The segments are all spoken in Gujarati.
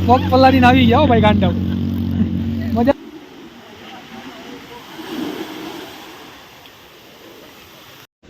પગ પલાળીને આવી ગયા ભાઈ ગાંડા મજા.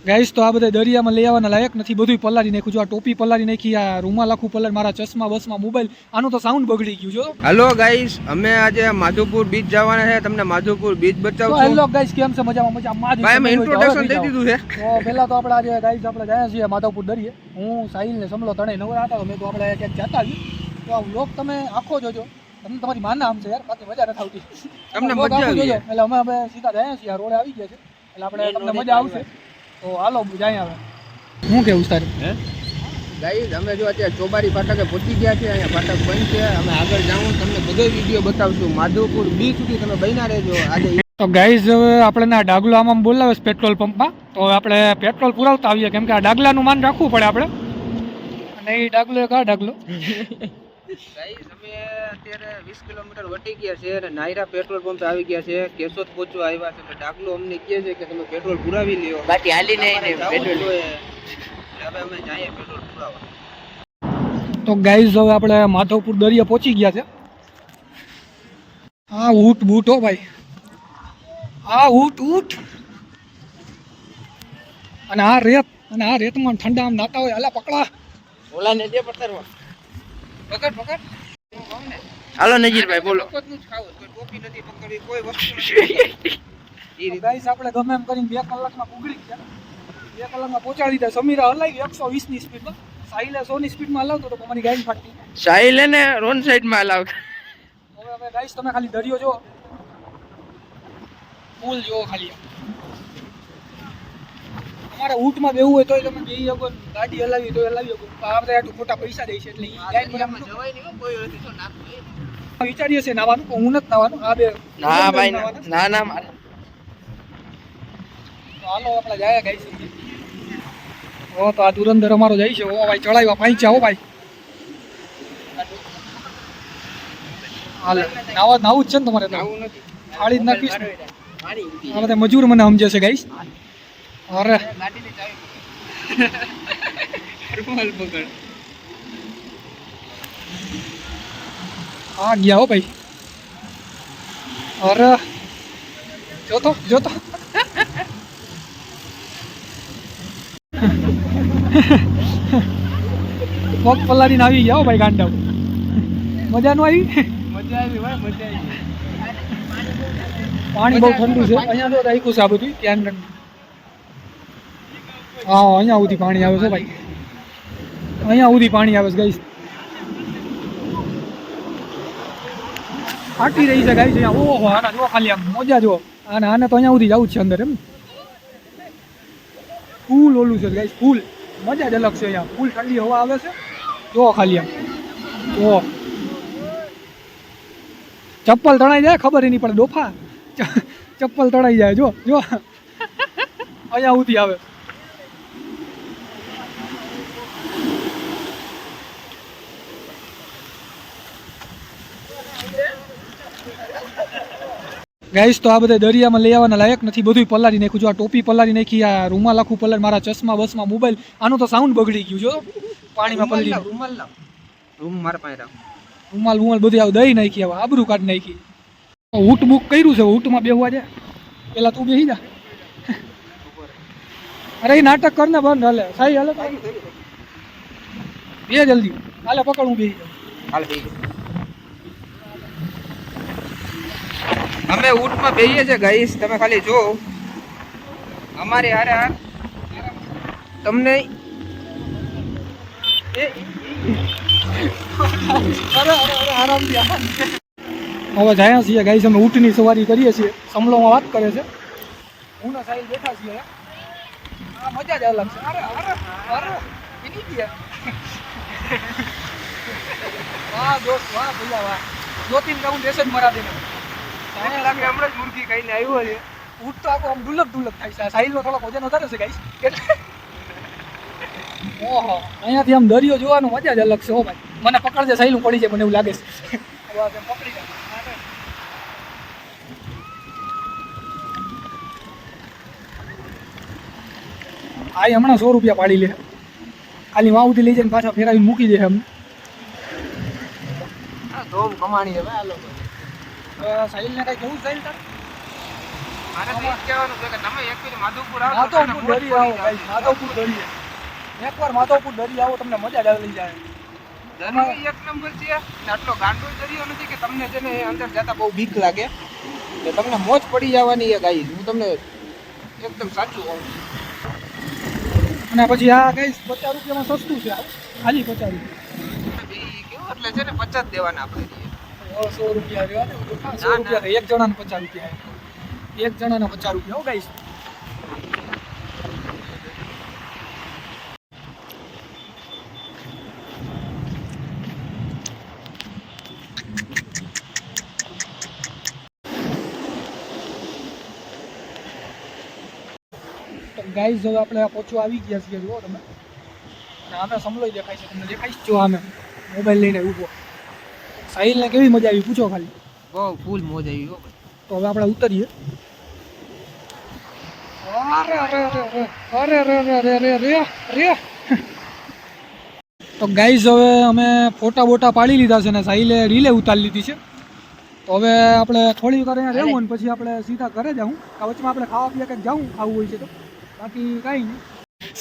ગાઈસ તો આ બધા દરિયામાં લઈ આવવાના લાયક નથી, બધું પલાળી નાખ્યું. જો આ ટોપી પલાળી નાખી, આ રૂમાલ આખું પલાળ, મારા ચશ્મા બસમાં મોબાઈલ, આનું તો સાઉન્ડ બગડી ગયું. જો હેલો ગાઈસ, અમે આજે માધુપુર બીચ જવાના છે, તમને માધુપુર બીચ બતાવશું. હેલો ગાઈસ, કેમ છે? મજામાં. ભાઈ અમે ઇન્ટ્રોડક્શન દઈ દીધું છે. તો પહેલા તો આપણે આજે ગાઈસ આપણે ગયા છીએ માધવપુર દરિયે. હું સાહિલ ને સમલો ત્રણેય નવરા હતા, મેં તો આપણે ક્યાંક જતા આવ્યું. તો આ વ્લોગ તમે આખો જોજો, તમને તમારી માના આમ છે યાર, બાકી મજા નથી આવતી. તમને મજા આવી એટલે અમે સીધા ગયા છીએ, આ રોડે આવી ગયા છે, એટલે આપણે તમને મજા આવશે. તો હાલો જાય આવે. હું કેવું તારું? ગાઈસ અમે જો અત્યારે ચોબારી ફાટકે પહોંચી ગયા છે, અહીંયા ફાટક બંધ છે. અમે આગળ જાઉં તમને બધો વિડીયો બતાવશું. માધવપુર બીચ સુધી તમે બન્યા રહેજો. આજે તો ગાઈસ હવે આપણે ડાગલો આમાં બોલાવે છે પેટ્રોલ પંપમાં, તો આપણે પેટ્રોલ પુરાવતા આવીએ, કેમ કે આ ડાગલાનું માન રાખવું પડે આપણે. અને એ ડાગલો એક આ ડાગલો. ગાઈસ અમે અત્યારે 20 કિલોમીટર વટી ગયા છે અને નાયરા પેટ્રોલ પંપે આવી ગયા છે. કેશોદ પહોંચવા આવ્યા છે, તો ડાગલો અમને કહે છે કે તમે પેટ્રોલ પુરાવી લ્યો. બાકી હાલી નહીં પેટ્રોલ જોઈએ. હવે અમે જઈએ પેટ્રોલ પુરાવવા. તો ગાઈસ હવે આપણે માધવપુર દરિયા પહોંચી ગયા છે. હા ઊંટ બૂટ હો ભાઈ, આ ઊંટ અને આ રેત, અને આ રેતમાં ઠંડા આમ નાતા હોય. હાલા પકડા ઓલા ને દે પથ્થરમાં. પકડ હાલો નજીરભાઈ બોલો. ટોપી નથી પકડવી, કોઈ વસ્તુ નથી. ગાઈસ આપણે ગમે એમ કરીને 2 કલાકમાં પુગડી ગયા. 2 કલાકમાં પહોંચાડી દીધા. સમીરા હલાવી 120 ની સ્પીડમાં, સાહિલે 100 ની સ્પીડમાં હલાવતો તો અમારી ગાડી ફાટી. સાહિલે ને રોન સાઈડમાં હલાવતો. હવે ગાઈસ તમે ખાલી દરિયો જો, પુલ જો ખાલી. અમારે ઊંટમાં બેવું હોય તોય તમે બેહી શકો, ગાડી હલાવી તો હલાવી શકો. આ બધા આટલું ખોટા પૈસા દે છે એટલે ગાડીમાં જવાય નહીં, કોઈ નથી તો નાખવું. વિચારીએ છે નાવાનું, પણ હું નથી નાવાનું. આ બે ના ભાઈ ના ના મારે. તો હાલો આપણે જાય ગાઈસ. ઓ તો આ ધુરંધર અમારો જાય છે. ઓ ભાઈ ચડાવ્યા પાંચા. હો ભાઈ હાલે નાવું જ છે ને તમારે? નાવું નથી, થાળી જ નાખીશ ને. આ બધા મજૂર મને સમજે છે ગાઈસ. અરે ગાડીની ચાવી રૂમાલ પકડ. આ ગયા હો ભાઈ. અરે જોતો પગ પલાળીને આવી ગયા હો ભાઈ ગાંડા. મજા નો આવી? મજા આવી ભાઈ, મજા આવી. પાણી બહુ ઠંડુ છે અહીંયા. તો રાખ્યું છે આ બધું ધ્યાન રાખજો. હા અહીંયા સુધી પાણી આવે છે ભાઈ, અહીંયા સુધી પાણી આવે છે ગાઈસ. ફાટી રહી છે ગાઈસ અહીંયા. ઓહો આના જો ખાલી આમ મોજા જો. આને તો અહીંયા સુધી જવું જ છે અંદર. એમ ફૂલ ઓલું છે ગાઈસ, ફૂલ મજા જ અલગ છે અહીંયા. ફૂલ ઠંડી હવા આવે છે. જો ખાલી આમ જો ચપ્પલ તણાઈ જાય ખબર નહીં પડે. ડોફા ચપ્પલ તણાઈ જાય. જો અહીંયા સુધી આવે. ગાઈસ તો આ બધા દરિયામાં લઈ આવવાના લાયક નથી, બધું પલાળી નાખ્યું. જો આ ટોપી પલાળી નાખી, આ રૂમાલ આખું પલાળ, મારા ચશ્મા બસમાં મોબાઈલ, આનું તો સાઉન્ડ બગડી ગયું. જો પાણીમાં પલળી રૂમાલ લાવ. રૂમ મારા પાસે રાખ. રૂમાલ બધું આવું દઈ નાખી, હવે આબરૂ કાઢી નાખી. ઊંટ બુક કર્યું છે, ઊંટમાં બેહવા જાય. પેલા તું બેસી જા. અરે એ નાટક કર ને બંધ. હાલે સાહી હાલે બે જલ્દી હાલે પકડ. હું બેસી જાઉં. હાલ બેસી. અમે ઊંટમાં બેહીએ છીએ ગાઈસ, તમે ખાલી જો અમારી હારે હાર તમને આરામથી હવે જાય છીએ ગાઈસ. અમે ઊંટની સવારી કરીએ છીએ. સમલોમાં વાત કરે છે, હું ના સાહિલ બેઠા છીએ. આ મજા જ અલગ છે. અરે એની ગયા. વાહ દોસ્ત વાહ ભૈયા વાહ. 2-3 રાઉન્ડ એસે જ મરા દે. હમણાં જ મુરગી ખાઈને આવ્યો છે. ઊંટ તો આખો આમ ડુલક થાય છે. સાહિલનો થોડોક વજન વધારે છે ગાઈસ. ઓહો અહીંયાથી આમ દરિયો જોવાનું મજા જ અલગ છે. હો ભાઈ મને પકડજે સાહિલ, પડી જાય મને એવું લાગે છે. પકડી જાય. આ હમણાં 100 રૂપિયા પાડી લે. ખાલી વાવથી લઈ જઈને પાછા ફેરાવીને મૂકી દે એમ. ધોમ કમાણી હવે આ લોકો. સાહિલને કઈ કેવું સાહિલ તાર? મારે તો એ જ કહેવાનું છે કે તમે એક ફેરી માધવપુર આવો તો માધવપુર દરી આવો ગાઈસ, માધવપુર દરી. એકવાર માધવપુર દરી આવો તમને મજા જ આવી જાય. દરિયો એક નંબર છે ને આટલો ગાંડો દરિયો નથી કે તમને છે ને અંદર જતા બહુ બીક લાગે કે તમને મોજ પડી જવાની છે ગાઈસ. હું તમને એકદમ સાચું કહું છું. અને પછી આ ગાઈસ 50 રૂપિયામાં સસ્તું છે આ. ખાલી 50 રૂપિયા. કેવું એટલે છે ને 50 દેવાના આપણે. 100 રૂપિયા રહેવા દે. 100 રૂપિયા એક જણાને 50 રૂપિયા. એક જણાના 50 રૂપિયા હો ગાઈસ. તો ગાઈસ હવે આપણે પહોંચવા આવી ગયા છીએ જુઓ તમે. અને આમે સમલોય દેખાય છે તમને, દેખાય છે જો આમે મોબાઈલ લઈને ઊભો. સાહિલને કેવી મજા આવી પૂછો ખાલી. બહુ ફૂલ મોજ આવી હો. તો હવે આપણે ઉતરીએ. અરે અરે અરે અરે અરે અરે અરે અરે અરે. તો ગાઈઝ હવે અમે ફોટા બોટા પાડી લીધા છે ને સાહિલે રીલે ઉતારી લીધી છે. તો હવે આપણે થોડી વાર અહીંયા રહેવું ને પછી આપણે સીધા ઘરે જાઉં. આ વચમાં આપણે ખાવા પીવા કંઈક જાઉં ખાવું હોય છે તો, બાકી કાંઈ નહીં.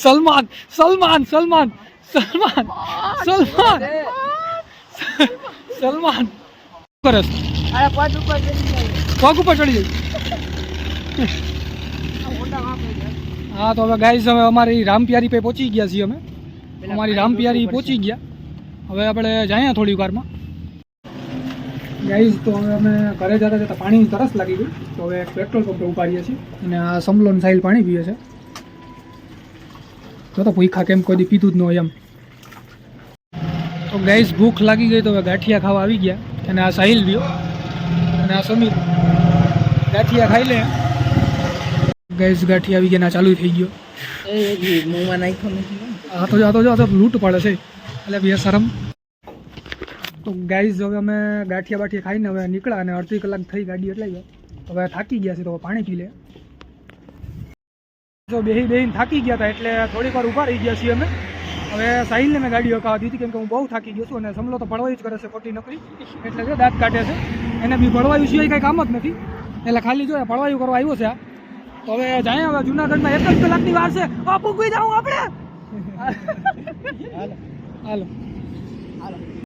સલમાન સલમાન સલમાન સલમાન સલમાન સલમાન કરે છે. પગ ઉપર ચડી જાય. હા તો હવે ગાઈઝ હવે અમારી રામપિયારી પે પહોંચી ગયા છીએ અમે. અમારી રામપિયારી પહોંચી ગયા. હવે આપણે જઈએ થોડી વારમાં ગાઈઝ. તો હવે અમે ઘરે જતા જતા પાણીની તરસ લાગી ગઈ. તો હવે પેટ્રોલ પંપે ઉભા રહીએ છીએ અને આ સમલોન સાહિલ પાણી પીએ છે. જો તો ભૂખા કેમ કોઈ દી પીધું જ ન હોય એમ. તો ગાઈઝ ભૂખ લાગી ગઈ તો હવે ગાંઠિયા ખાવા આવી ગયા. અને આ સાહિલ ગયો અને આ સમીર ગાંઠિયા ખાઈ લે. ગાઈઝ ગાંઠિયા આવી ગયા, ચાલુ થઈ ગયો. મોંમાં નાખ્યો નથી. આ તો લૂંટ પડે છે એટલે બે શરમ. તો ગાઈઝ હવે અમે ગાંઠિયા બાઠિયા ખાઈને હવે નીકળ્યા અને અડધી કલાક થઈ ગાડી એટલે હવે થાકી ગયા છે તો પાણી પી લે. જો બેહીને થાકી ગયા હતા એટલે થોડીક વાર ઊભા રહી ગયા છીએ અમે. હવે સાહિલને મેં ગાડી હકાવા દીધી કેમ કે હું બહુ થાકી ગયો છું અને સમલો તો ભળવાયું જ કરે છે ખોટી નકરી. એટલે જો દાંત કાઢે છે. એને બી ભળવાયું સિવાય કંઈ કામ જ નથી એટલે ખાલી જો ભળવાયું કરવા આવ્યો છે આ. તો હવે જાય હવે જુનાગઢમાં 1 જ કલાકની વાર છે. પૂગી જાઉં આપણે. હાલો હાલો.